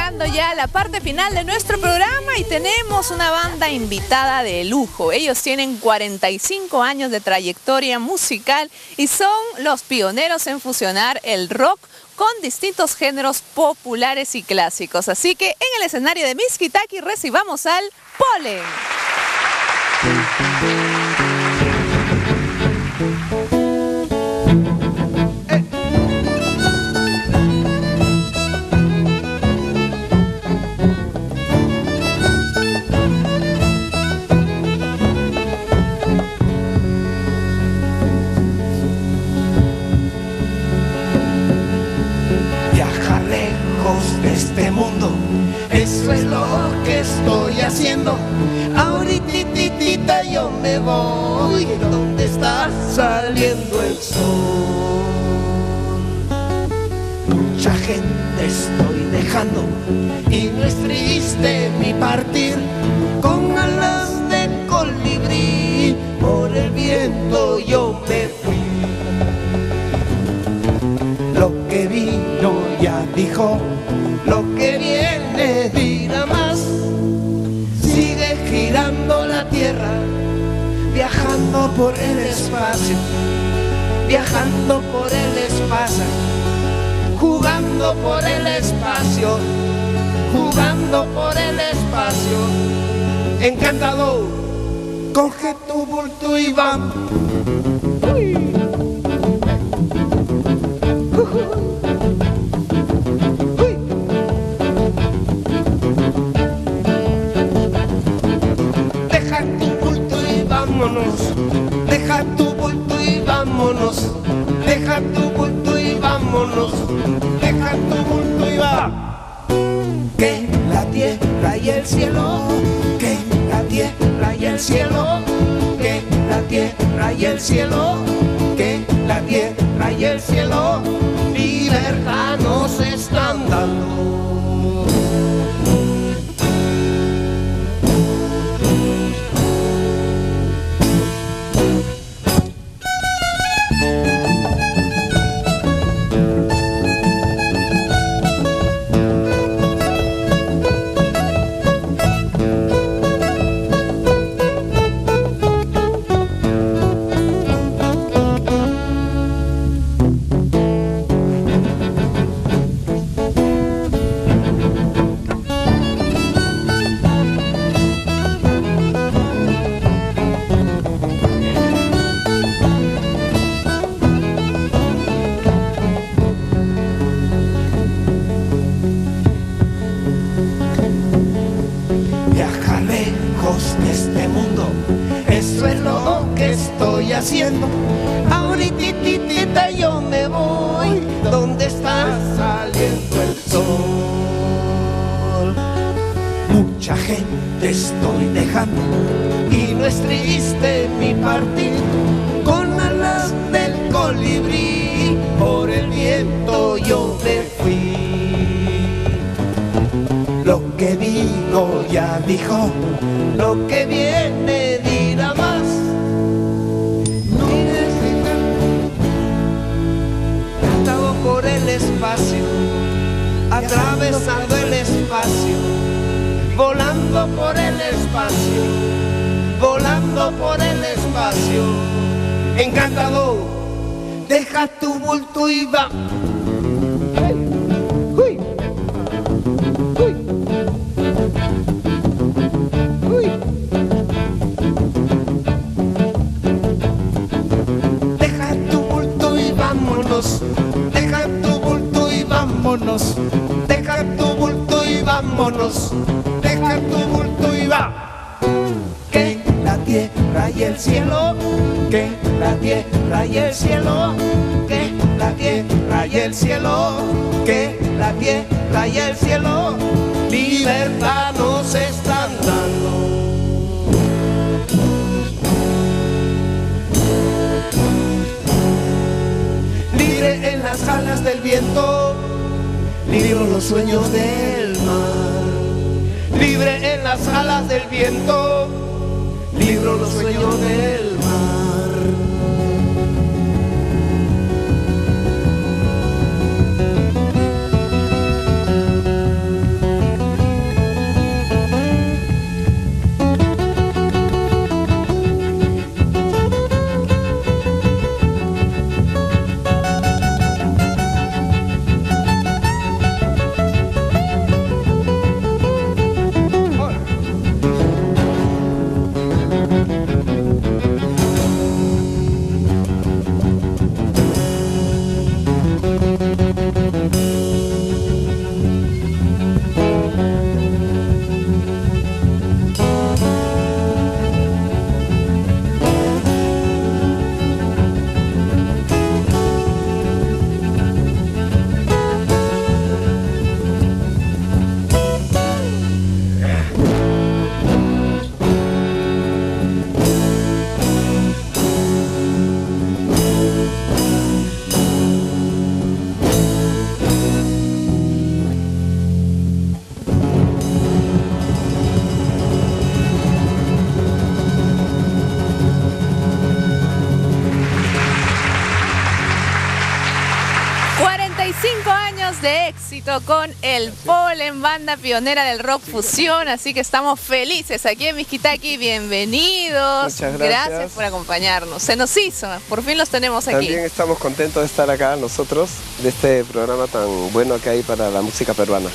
llegando ya a la parte final de nuestro programa y tenemos una banda invitada de lujo. Ellos tienen 45 años de trayectoria musical y son los pioneros en fusionar el rock con distintos géneros populares y clásicos. Así que en el escenario de Miskitaki recibamos al Polen. Este mundo, eso es lo que estoy haciendo. Ahorita yo me voy donde está saliendo el sol. Mucha gente estoy dejando y no es triste mi partir. Con alas de colibrí por el viento yo me fui. Lo que vino ya dijo, lo que viene dirá más. Sigue girando la tierra, viajando por el espacio, viajando por el espacio, jugando por el espacio, jugando por el espacio. Encantado, coge tu bulto y vamos. Deja tu bulto y vámonos, deja tu bulto y vámonos, deja tu bulto y va. Que la tierra y el cielo, que la tierra y el cielo, que la tierra y el cielo, que la tierra y el cielo, libertad nos están dando. Haciendo, ahorita yo me voy donde está saliendo el sol. Mucha gente estoy dejando y no es triste mi partir. Con alas del colibrí por el viento yo me fui. Lo que vino ya dijo, lo que viene dirá más. Por el espacio, atravesando el espacio, volando por el espacio, volando por el espacio. Encantado, deja tu bulto y va. Uy. Uy. Uy. Deja tu bulto y vámonos. Deja tu bulto y vámonos, deja tu bulto y vámonos, deja tu bulto y va. Que la tierra y el cielo, que la tierra y el cielo, que la tierra y el cielo, que la tierra y el cielo, libertad nos están dando. Libre en las alas del viento, libro los sueños del mar. Libre en las alas del viento, libro los sueños del mar. directo con El Polen, banda pionera del rock fusión, así que estamos felices aquí en Miskitaki. Bienvenidos. Muchas gracias por acompañarnos. Se nos hizo, por fin los tenemos aquí. También estamos contentos de estar acá nosotros, de este programa tan bueno que hay para la música peruana.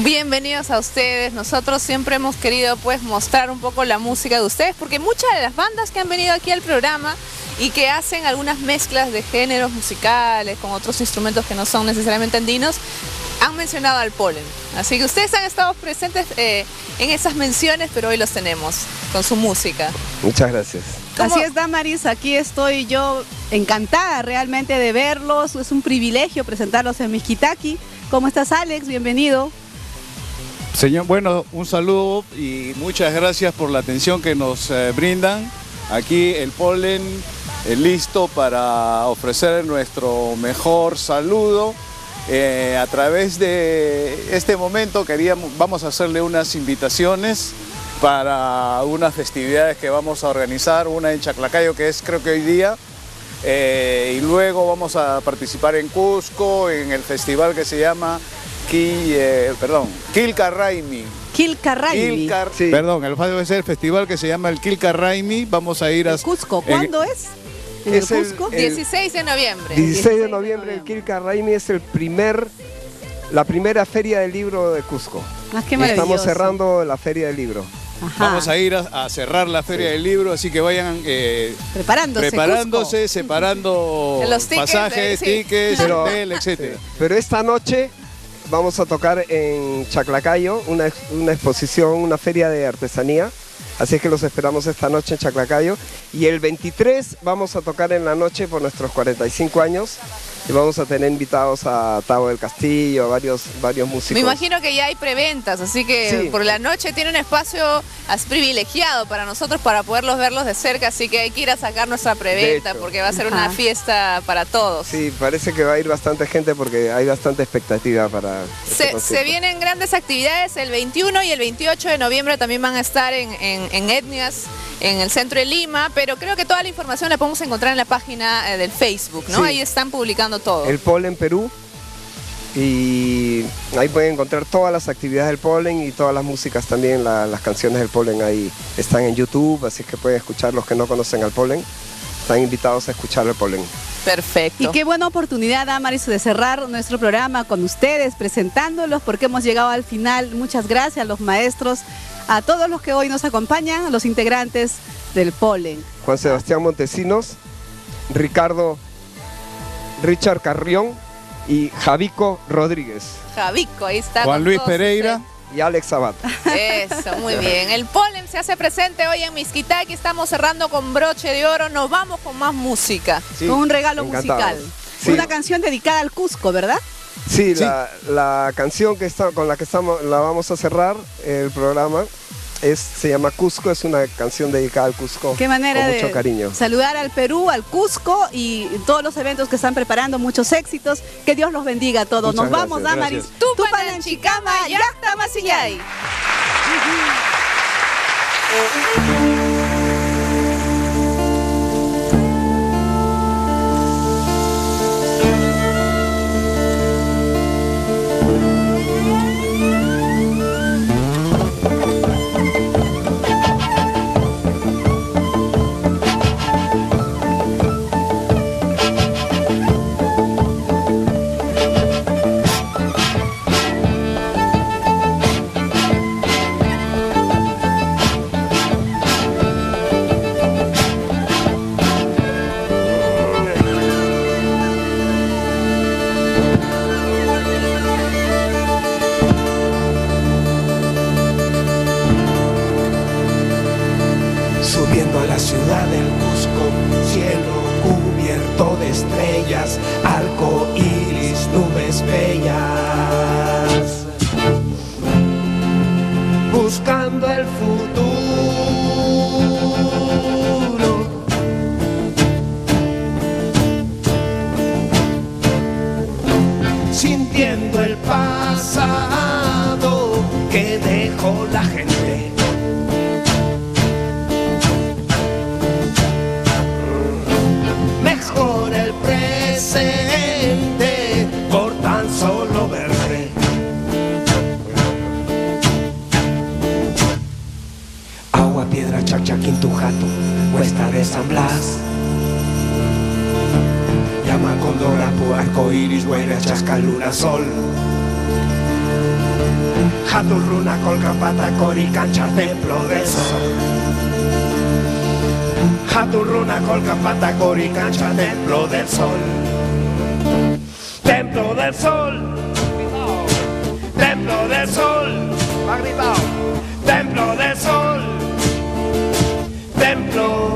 Bienvenidos a ustedes. Nosotros siempre hemos querido pues mostrar un poco la música de ustedes, porque muchas de las bandas que han venido aquí al programa y que hacen algunas mezclas de géneros musicales con otros instrumentos que no son necesariamente andinos, han mencionado al Polen. Así que ustedes han estado presentes en esas menciones, pero hoy los tenemos con su música. Muchas gracias. Así es, Damaris, aquí estoy yo encantada realmente de verlos. Es un privilegio presentarlos en Miskitaki. ¿Cómo estás, Alex? Bienvenido. Señor, bueno, un saludo y muchas gracias por la atención que nos brindan. Aquí El Polen listo para ofrecer nuestro mejor saludo. A través de este momento vamos a hacerle unas invitaciones para unas festividades que vamos a organizar, una en Chaclacayo que es creo que hoy día, y luego vamos a participar en Cusco en el festival que se llama Quilcarraimi. Quilcarraimi. Sí. Perdón, el festival que se llama el Quilcarraimi. Vamos a ir a Cusco. ¿Cuándo es? ¿En Es el Cusco? 16 de noviembre. 16 de noviembre el Quilcarraimi es la primera feria del libro de Cusco. Ah, qué maravilloso. Estamos cerrando la feria del libro. Ajá. Vamos a ir a cerrar la Feria del Libro, así que vayan preparándose, separando los tickets, pasajes, sí. tickets, Pero- hotel, etc. Pero esta noche vamos a tocar en Chaclacayo, una exposición, una feria de artesanía. Así es que los esperamos esta noche en Chaclacayo. Y el 23 vamos a tocar en la noche por nuestros 45 años. Y vamos a tener invitados a Tavo del Castillo, a varios músicos. Me imagino que ya hay preventas, así que Sí. por la noche tiene un espacio privilegiado para nosotros para poderlos verlos de cerca, así que hay que ir a sacar nuestra preventa De hecho. porque va a ser Ajá. una fiesta para todos. Sí, parece que va a ir bastante gente porque hay bastante expectativa para este Se concierto. vienen grandes actividades el 21 y el 28 de noviembre también van a estar en Etnias, en el centro de Lima, pero creo que toda la información la podemos encontrar en la página del Facebook, ¿no? Sí. Ahí están publicando todo. El Polen Perú. Y ahí pueden encontrar todas las actividades del Polen y todas las músicas también, las canciones del Polen ahí están en YouTube, así que pueden escuchar los que no conocen al Polen. Están invitados a escuchar el Polen. Perfecto. Y qué buena oportunidad, Damaris, de cerrar nuestro programa con ustedes, presentándolos, porque hemos llegado al final. Muchas gracias a los maestros, a todos los que hoy nos acompañan, a los integrantes del Polen. Juan Sebastián Montesinos, Richard Carrión y Javico Rodríguez Javico, ahí está. Juan con Luis todos Pereira. y Alex Sabat. Eso, muy bien. El Polen se hace presente hoy en Miskitaki. Estamos cerrando con broche de oro. Nos vamos con más música. Sí, Con un regalo encantados. musical. Sí. Una canción dedicada al Cusco, ¿verdad? Sí, Sí. la canción con la que la vamos a cerrar el programa se llama Cusco, es una canción dedicada al Cusco. Qué manera con de mucho cariño. saludar al Perú, al Cusco y todos los eventos que están preparando, muchos éxitos. Que Dios los bendiga a todos. Muchas Nos vamos, gracias, Damaris. gracias. Tupanan Chicama, Yacta Masillay. Subiendo a la ciudad del Cusco, cielo cubierto de estrellas, arco iris, nubes bellas. Buscando el futuro, sintiendo el pasado que dejó la gente. Mejor el presente por tan solo verte. Chaquintujato, Cuesta de San Blas. Llama Condorapu, arco iris, huele, chascalura, sol. Jaturruna, Colcapata, Cori, Cancha, Templo del Sol. Jaturruna, Colcapata, Cori, Cancha, Templo del Sol. Templo del Sol. Templo del Sol. Templo del Sol. Templo.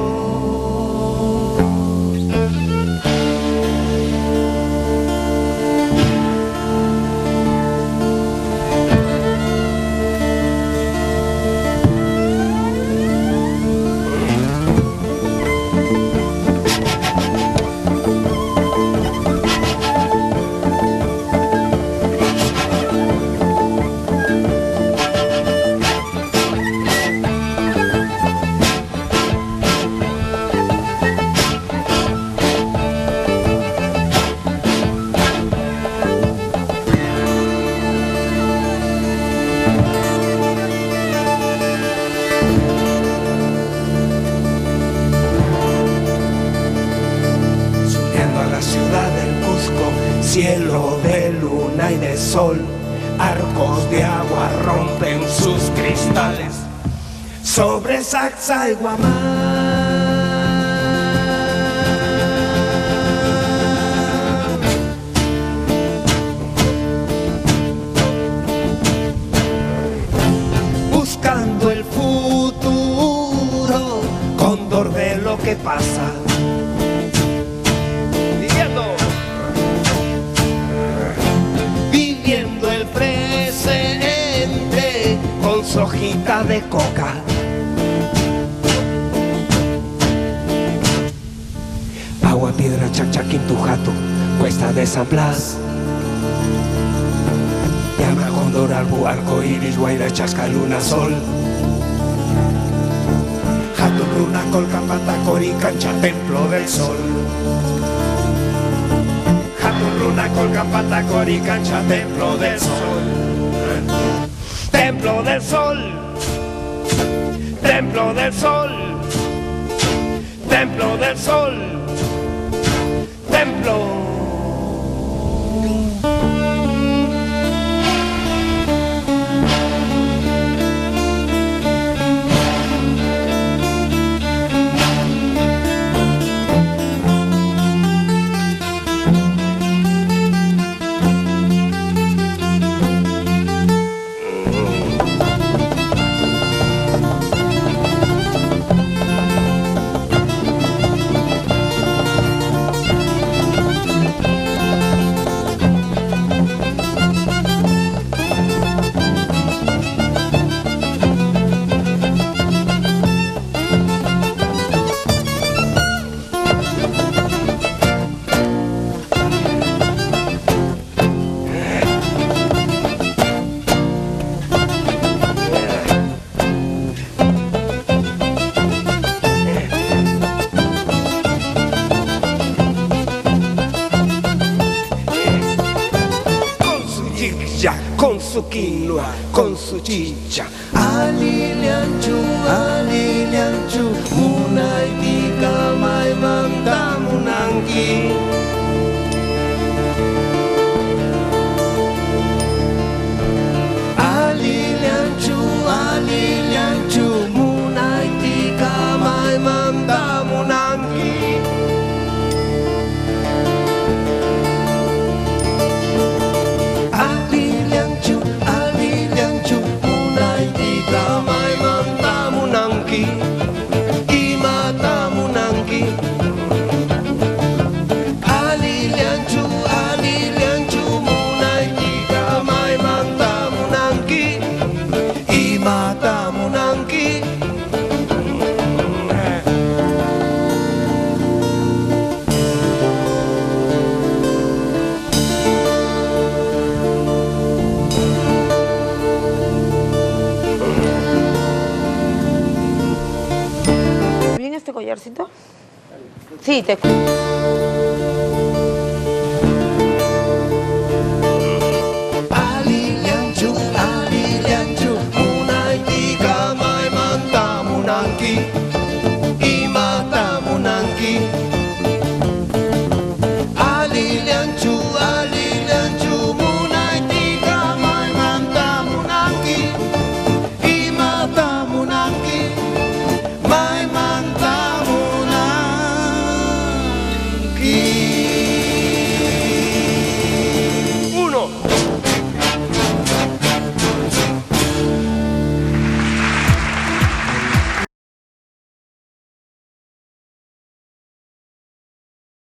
Cielo de luna y de sol, arcos de agua rompen sus cristales sobre Sacsayhuamán. Buscando el futuro, cóndor de lo que pasa. Con su hojita de coca. Agua, piedra, Chaquintujato, Cuesta de San Blas. Llama Cóndor, arco iris, guaira, chascaluna, sol. Jaturruna, Colcapata, Cori, Cancha, Templo del Sol. Jaturruna, Colcapata, Cori, Cancha, Templo del Sol. Templo del Sol, Templo del Sol, Templo del Sol, Templo. Con su quinoa, con su chicha. Alilianchu, munaitika mai manta munangi. Alilianchu, munaitika mai manta munangi. ¿Este collarcito? Sí, te escucho.